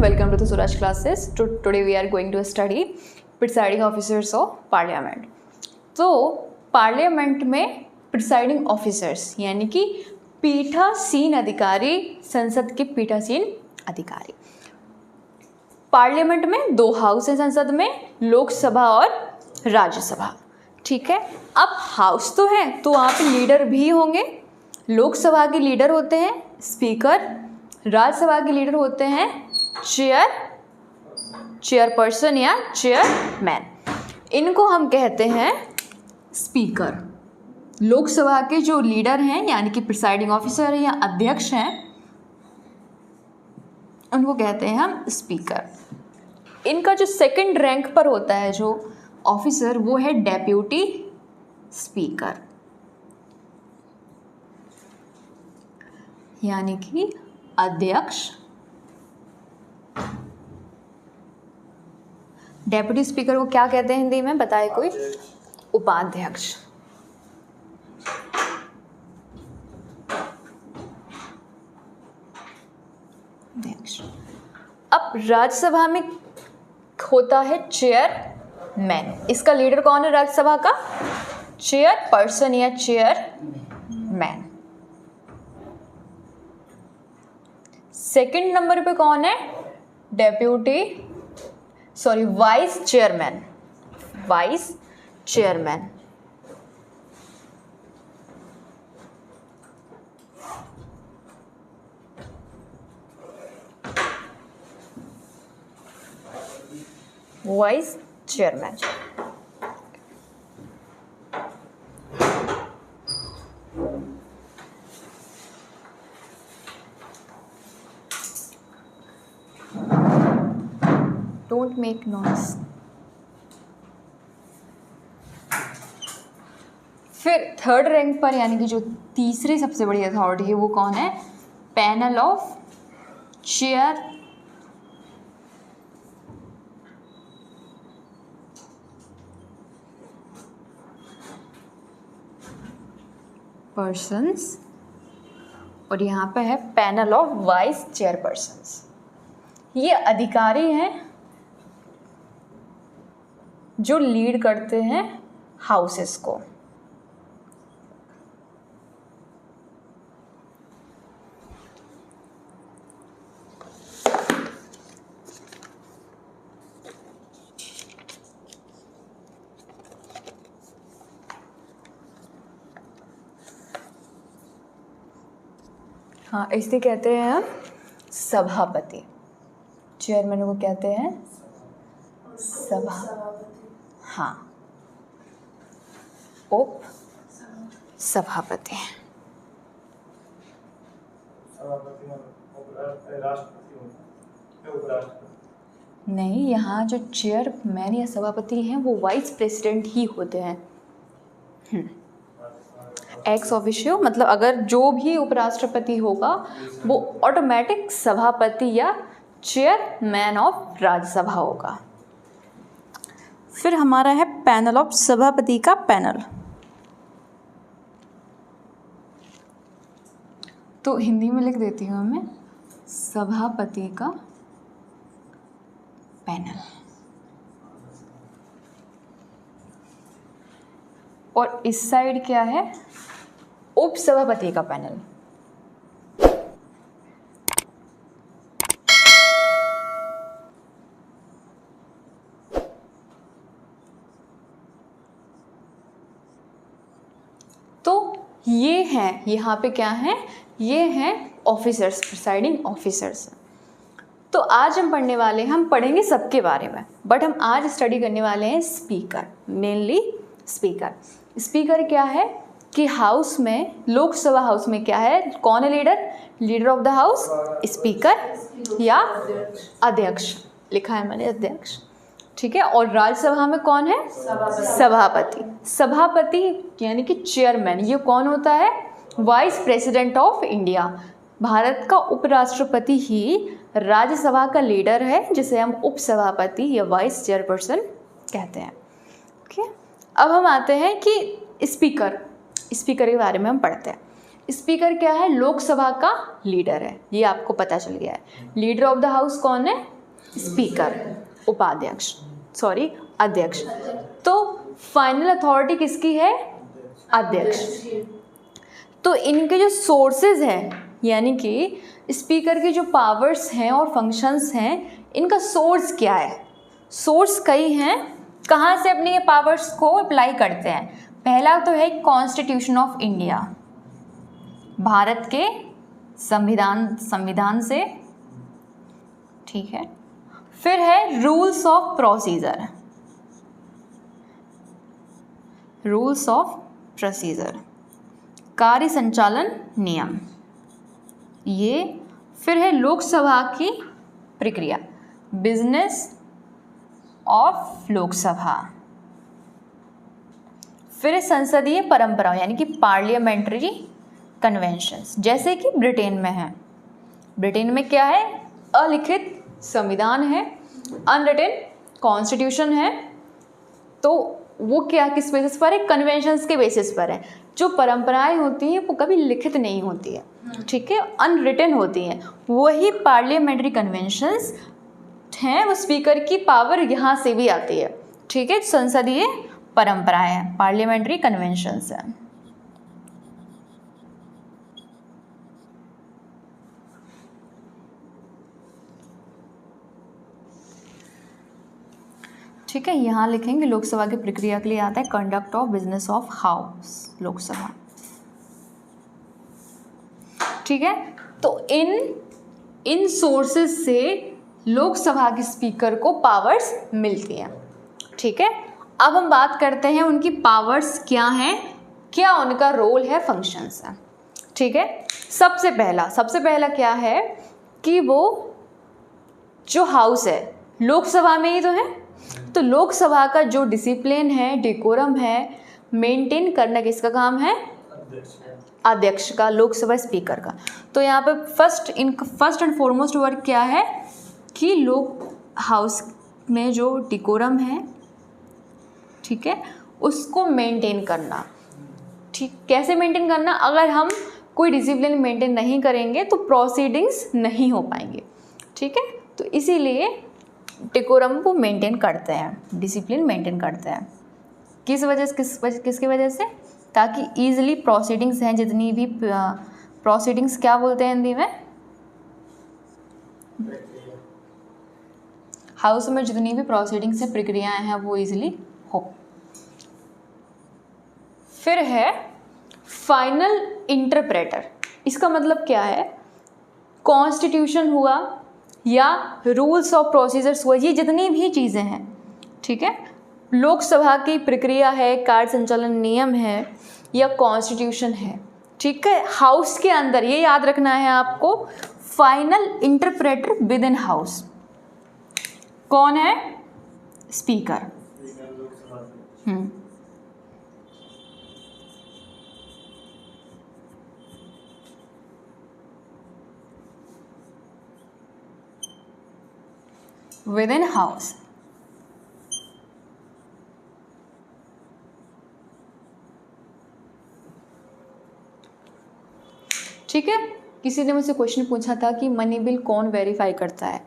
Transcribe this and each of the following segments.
welcome to the Suraj classes. Today we are going to study presiding officers of parliament. तो parliament में presiding officers यानी कि पीठासीन अधिकारी, संसद के पीठासीन अधिकारी। पार्लियामेंट में दो हाउस हैं संसद में, लोकसभा और राज्यसभा। ठीक है, अब हाउस तो है तो वहाँ पे लीडर भी होंगे। लोकसभा के लीडर होते हैं स्पीकर, राज्यसभा के लीडर होते हैं चेयरपर्सन या चेयरमैन। इनको हम कहते हैं स्पीकर। लोकसभा के जो लीडर हैं यानी कि प्रिसाइडिंग ऑफिसर या अध्यक्ष हैं उनको कहते हैं हम स्पीकर। इनका जो सेकंड रैंक पर होता है जो ऑफिसर वो है डेप्यूटी स्पीकर, यानी कि अध्यक्ष। डेप्यूटी स्पीकर को क्या कहते हैं हिंदी में, बताए कोई? उपाध्यक्ष। अब राज्यसभा में होता है चेयरमैन। इसका लीडर कौन है राज्यसभा का? चेयरपर्सन या चेयरमैन। सेकंड नंबर पे कौन है? Vice chairman. Vice chairman. Vice chairman. Don't make noise. फिर थर्ड रैंक पर यानी कि जो तीसरी सबसे बड़ी अथॉरिटी है वो कौन है? पैनल ऑफ चेयर पर्सन्स, और यहाँ पे है पैनल ऑफ वाइस चेयरपर्सन्स। ये अधिकारी हैं जो लीड करते हैं हाउसेस को। हाँ, इसे कहते हैं हम सभापति। चेयरमैन को कहते हैं हाँ, उप सभापति। नहीं, यहाँ जो चेयरमैन या सभापति हैं वो वाइस प्रेसिडेंट ही होते हैं। एक्स ऑफिशियो मतलब अगर जो भी उपराष्ट्रपति होगा वो ऑटोमेटिक सभापति या चेयरमैन ऑफ राज्यसभा होगा। फिर हमारा है पैनल ऑफ सभापति का पैनल। तो हिंदी में लिख देती हूँ मैं, सभापति का पैनल। और इस साइड क्या है? उप सभापति का पैनल। तो ये हैं, यहाँ पे क्या हैं? ये हैं ऑफिसर्स, प्रिसाइडिंग ऑफिसर्स। तो आज हम पढ़ने वाले हैं, हम पढ़ेंगे सबके बारे में, बट हम आज स्टडी करने वाले हैं स्पीकर, मेनली स्पीकर। स्पीकर क्या है कि हाउस में, लोकसभा हाउस में क्या है, कौन है leader? Leader of the house speaker या अध्यक्ष। लिखा है मैंने अध्यक्ष, ठीक है। और राज्यसभा में कौन है? सभापति। सभापति यानी कि चेयरमैन। ये कौन होता है? Vice president of India. Bharat का उपराष्ट्रपति ही राज्यसभा का लीडर है, जिसे हम उपसभापति या वाइस चेयरपर्सन कहते हैं। ओके, अब हम आते हैं कि स्पीकर के बारे में हम पढ़ते हैं। स्पीकर क्या है? लोकसभा का लीडर है, ये आपको पता चल गया है। लीडर ऑफ द हाउस कौन है? स्पीकर, उपाध्यक्ष, सॉरी अध्यक्ष। तो फाइनल अथॉरिटी किसकी है? अध्यक्ष। तो इनके जो सोर्सेज हैं, यानी कि स्पीकर की जो पावर्स हैं और फंक्शंस हैं, इनका सोर्स क्या है? सोर्स कई हैं, कहाँ से अपनी ये पावर्स को अप्लाई करते हैं। पहला तो है कॉन्स्टिट्यूशन ऑफ इंडिया, भारत के संविधान से, ठीक है। फिर है rules of procedure, rules of procedure, कार्य संचालन नियम ये। फिर है लोकसभा की प्रक्रिया, बिजनेस ऑफ लोकसभा। फिर है संसदीय परंपरा, यानी कि पार्लियामेंट्री कन्वेंशंस, जैसे कि ब्रिटेन में है। ब्रिटेन में क्या है? अलिखित संविधान है, अनरिटन कॉन्स्टिट्यूशन है। तो वो क्या किस बेसिस पर है? कन्वेंशंस के बेसिस पर है। जो परंपराएं होती हैं वो कभी लिखित नहीं होती है, ठीक है, अनरिटन होती हैं। वही पार्लियामेंट्री कन्वेंशंस हैं, वो स्पीकर की पावर यहाँ से भी आती है, ठीक है। संसदीय परंपराएं हैं, पार्लियामेंट्री कन्वेंशंस हैं। ठीक है, यहाँ लिखेंगे लोकसभा की प्रक्रिया के लिए आता है conduct of business of house, Lok Sabha, ठीक है। तो इन सोर्सेज से लोकसभा के स्पीकर को पावर्स मिलती हैं, ठीक है। अब हम बात करते हैं उनकी पावर्स क्या हैं, क्या उनका रोल है, फंक्शंस हैं, ठीक है। सबसे पहला क्या है कि वो जो हाउस है लोकसभा में ही तो है, तो लोकसभा का जो डिसिप्लिन है, डेकोरम है, मेंटेन करना किसका काम है? अध्यक्ष का, लोकसभा स्पीकर का। तो यहाँ पे फर्स्ट एंड फॉरमोस्ट वर्क क्या है कि लोक हाउस में जो डेकोरम है, ठीक है, उसको मेंटेन करना। ठीक, कैसे मेंटेन करना? अगर हम कोई डिसिप्लिन मेंटेन नहीं करेंगे तो प्रोसीडिंग्स नहीं हो पाएंगे, ठीक है। तो इसीलिए डेकोरम को मेंटेन करते हैं, डिसिप्लिन मेंटेन करते हैं। किसकी वजह से? ताकि ईजिली प्रोसीडिंग्स हैं, जितनी भी प्रोसीडिंग्स क्या बोलते हैं हिंदी में, हाउस में जितनी भी प्रोसीडिंग्स हैं, प्रक्रियाएं हैं, वो ईजिली हो। फिर है फाइनल इंटरप्रेटर। इसका मतलब क्या है? कॉन्स्टिट्यूशन हुआ या रूल्स ऑफ प्रोसीजर्स हुआ, ये जितनी भी चीज़ें हैं, ठीक है, लोकसभा की प्रक्रिया है, कार्य संचालन नियम है या कॉन्स्टिट्यूशन है, ठीक है, हाउस के अंदर, ये याद रखना है आपको। Final interpreter with in house कौन है? स्पीकर। विद इन हाउस, ठीक है। किसी ने मुझसे क्वेश्चन पूछा था कि मनी बिल कौन वेरीफाई करता है,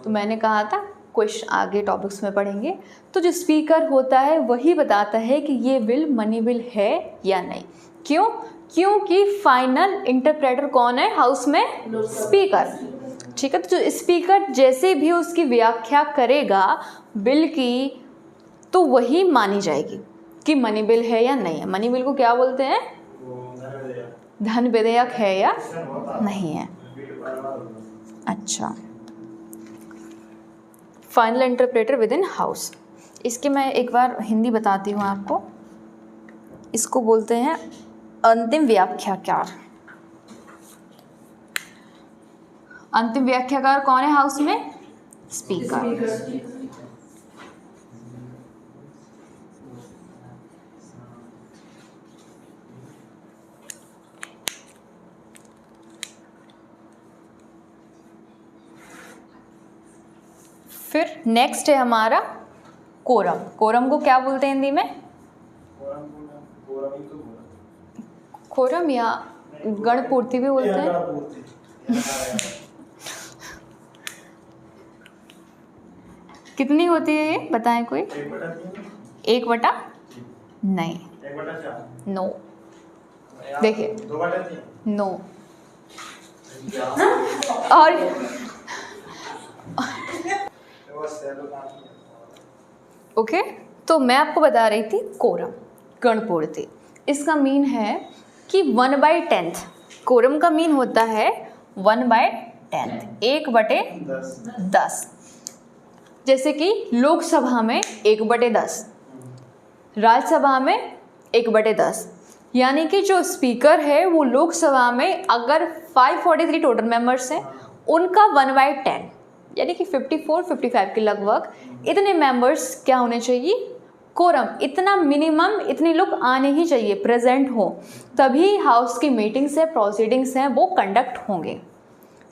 तो मैंने कहा था क्वेश्चन आगे टॉपिक्स में पढ़ेंगे। तो जो स्पीकर होता है वही बताता है कि ये बिल मनी बिल है या नहीं। क्यों? क्योंकि फाइनल इंटरप्रेटर कौन है हाउस में? स्पीकर, ठीक है। तो जो स्पीकर जैसे भी उसकी व्याख्या करेगा बिल की, तो वही मानी जाएगी कि मनी बिल है या नहीं है। मनी बिल को क्या बोलते हैं? धन विधेयक है या नहीं है। अच्छा, final interpreter with in house, इसकी मैं एक बार हिंदी बताती हूँ आपको। इसको बोलते हैं अंतिम व्याख्याकार। अंतिम व्याख्याकार कौन है हाउस में? स्पीकर। फिर नेक्स्ट है हमारा कोरम। कोरम को क्या बोलते हैं हिंदी में? कोरम या गणपूर्ति भी बोलते हैं। कितनी होती है ये बताएं कोई? 1/3 नहीं, नो, देखिए नो। और ओके, तो मैं आपको बता रही थी कोरम, गणपूर्ति। इसका मीन है कि 1/10। कोरम का मीन होता है 1/10, 1/10। जैसे कि लोकसभा में 1/10, राज्यसभा में 1/10। यानी कि जो स्पीकर है वो लोकसभा में अगर 543 टोटल मेंबर्स हैं, उनका 1/10 यानी कि 54-55 के लगभग इतने मेंबर्स क्या होने चाहिए? कोरम। इतना मिनिमम, इतने लोग आने ही चाहिए, प्रेजेंट हो, तभी हाउस की मीटिंग्स है, प्रोसीडिंग्स हैं, वो कंडक्ट होंगे।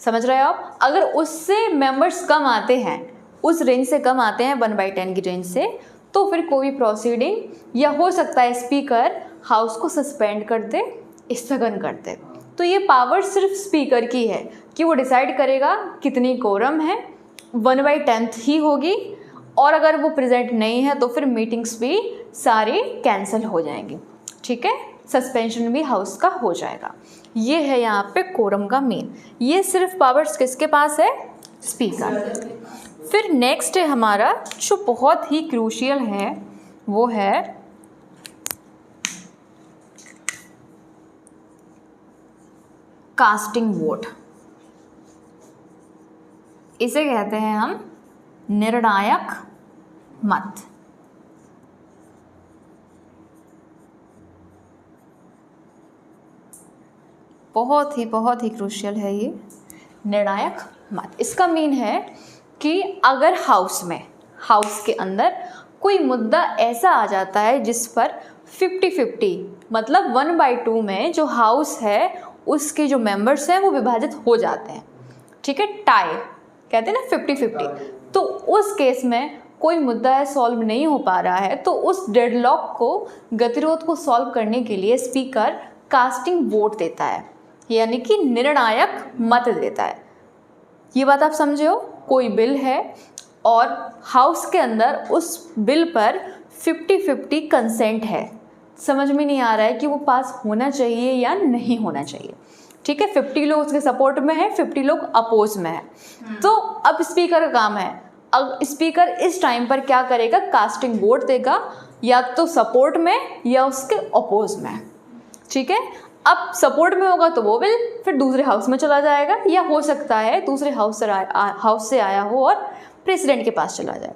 समझ रहे हो आप? अगर उससे मेंबर्स कम आते हैं, उस रेंज से कम आते हैं 1/10 की रेंज से, तो फिर कोई प्रोसीडिंग या हो सकता है स्पीकर हाउस को सस्पेंड कर दे, स्थगन कर दे। तो ये पावर सिर्फ स्पीकर की है कि वो डिसाइड करेगा कितनी कोरम है, 1/10 ही होगी, और अगर वो प्रेजेंट नहीं है तो फिर मीटिंग्स भी सारी कैंसिल हो जाएंगी। ठीक है, सस्पेंशन भी हाउस का हो जाएगा। ये है यहाँ पे कोरम का मेन। ये सिर्फ पावर्स किसके पास है? स्पीकर। फिर नेक्स्ट है हमारा जो बहुत ही क्रूशियल है, वो है कास्टिंग वोट। इसे कहते हैं हम निर्णायक मत। बहुत ही क्रूशियल है ये निर्णायक मत। इसका मीन है कि अगर हाउस के अंदर कोई मुद्दा ऐसा आ जाता है जिस पर 50-50 मतलब 1/2 में जो हाउस है उसके जो मेंबर्स हैं वो विभाजित हो जाते हैं। ठीक है, टाई कहते हैं ना, 50-50। तो उस केस में कोई मुद्दा है सॉल्व नहीं हो पा रहा है, तो उस डेडलॉक को, गतिरोध को सॉल्व करने के लिए स्पीकर कास्टिंग वोट देता है, यानी कि निर्णायक मत देता है। ये बात आप समझे हो? कोई बिल है और हाउस के अंदर उस बिल पर 50-50 कंसेंट है, समझ में नहीं आ रहा है कि वो पास होना चाहिए या नहीं होना चाहिए। ठीक है, 50 लोग उसके सपोर्ट में है, 50 लोग अपोज में है। तो अब स्पीकर का काम है, अब स्पीकर इस टाइम पर क्या करेगा? कास्टिंग वोट देगा, या तो सपोर्ट में या उसके अपोज में। ठीक है, अब सपोर्ट में होगा तो वो बिल फिर दूसरे हाउस में चला जाएगा, या हो सकता है दूसरे हाउस से आया हो और प्रेसिडेंट के पास चला जाए।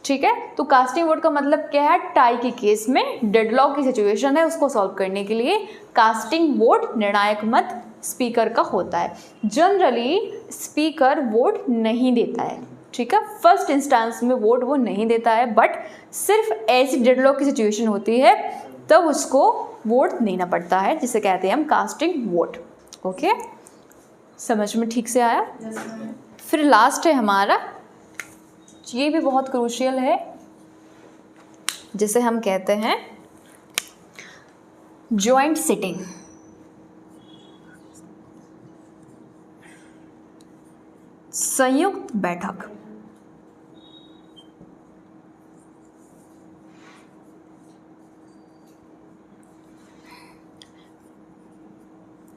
ठीक है, तो कास्टिंग वोट का मतलब क्या है? टाई के केस में डेडलॉक की सिचुएशन है, उसको सॉल्व करने के लिए कास्टिंग वोट, निर्णायक मत स्पीकर का होता है। जनरली स्पीकर वोट नहीं देता है। ठीक है, फर्स्ट इंस्टेंस में वोट वो नहीं देता है, बट सिर्फ ऐसी डेडलॉक की सिचुएशन होती है तब उसको वोट देना पड़ता है, जिसे कहते हैं हम कास्टिंग वोट। ओके, समझ में ठीक से आया? फिर लास्ट है हमारा, ये भी बहुत क्रूशियल है, जिसे हम कहते हैं जॉइंट सिटिंग। संयुक्त बैठक।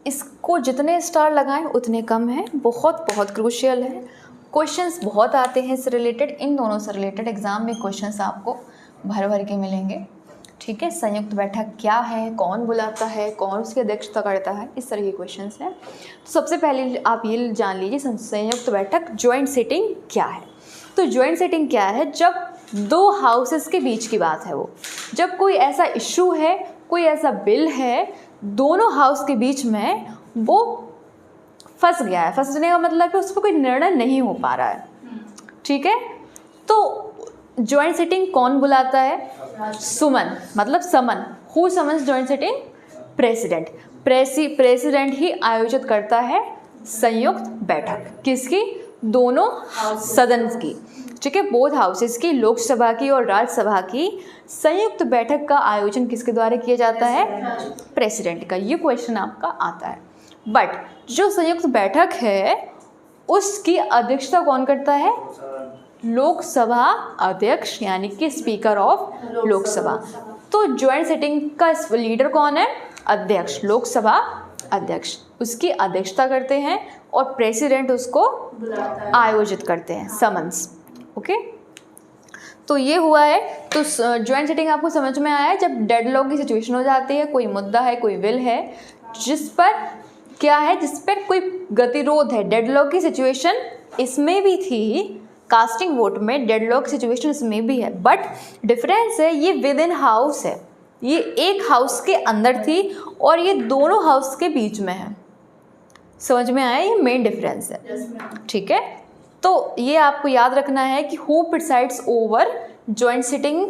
इसको जितने स्टार लगाएं उतने कम है, बहुत क्रूशियल है। क्वेश्चंस बहुत आते हैं इससे रिलेटेड, इन दोनों से रिलेटेड एग्जाम में क्वेश्चंस आपको भर के मिलेंगे। ठीक है, संयुक्त बैठक क्या है, कौन बुलाता है, कौन उसकी अध्यक्षता करता है, इस तरह के क्वेश्चंस हैं। तो सबसे पहले आप ये जान लीजिए संयुक्त बैठक, जॉइंट सिटिंग क्या है। तो जॉइंट सिटिंग क्या है? जब दो हाउसेस के बीच की बात है वो, जब कोई ऐसा इशू है, कोई ऐसा बिल है, दोनों हाउस के बीच में वो फंस गया है। फंसने का मतलब कि उस पर कोई निर्णय नहीं हो पा रहा है। ठीक है, तो जॉइंट सिटिंग कौन बुलाता है? सुमन मतलब summon. Who summons joint sitting? President. President ही आयोजित करता है संयुक्त बैठक। किसकी? दोनों सदन की। ठीक है, बोथ हाउसेस की, लोकसभा की और राज्यसभा की संयुक्त बैठक का आयोजन किसके द्वारा किया जाता है? प्रेसिडेंट का। ये क्वेश्चन आपका आता है। बट जो संयुक्त बैठक है उसकी अध्यक्षता कौन करता है? लोकसभा अध्यक्ष यानी कि स्पीकर ऑफ लोकसभा। तो ज्वाइंट सिटिंग का लीडर कौन है? अध्यक्ष, लोकसभा अध्यक्ष, उसकी अध्यक्षता करते हैं और प्रेसिडेंट उसको आयोजित करते हैं, समन्स। ओके, तो ये हुआ है। तो ज्वाइंट सिटिंग आपको समझ में आया है, जब डेडलॉक की सिचुएशन हो जाती है, कोई मुद्दा है, कोई विल है जिस पर क्या है, जिस पर कोई गतिरोध है। डेडलॉक की सिचुएशन इसमें भी थी, कास्टिंग वोट में डेडलॉक सिचुएशन इसमें भी है, बट डिफरेंस है ये विद इन हाउस है, ये एक हाउस के अंदर थी और ये दोनों हाउस के बीच में है। समझ में आया? ये मेन डिफरेंस है। ठीक है, तो ये आपको याद रखना है कि who presides over joint sitting,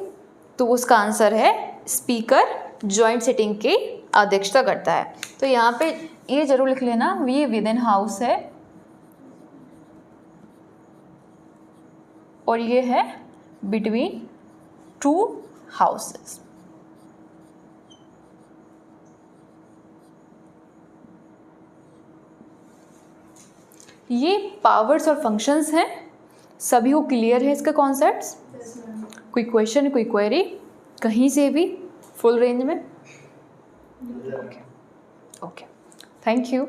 तो उसका आंसर है स्पीकर ज्वाइंट सिटिंग की अध्यक्षता करता है। तो यहाँ पे ये जरूर लिख लेना, ये विद इन हाउस है और ये है बिटवीन टू हाउसेस। ये पावर्स और फंक्शंस हैं, सभी को क्लियर है इसका कॉन्सेप्ट्स? कोई क्वेश्चन, कोई क्वेरी कहीं से भी, फुल रेंज में? Okay, thank you.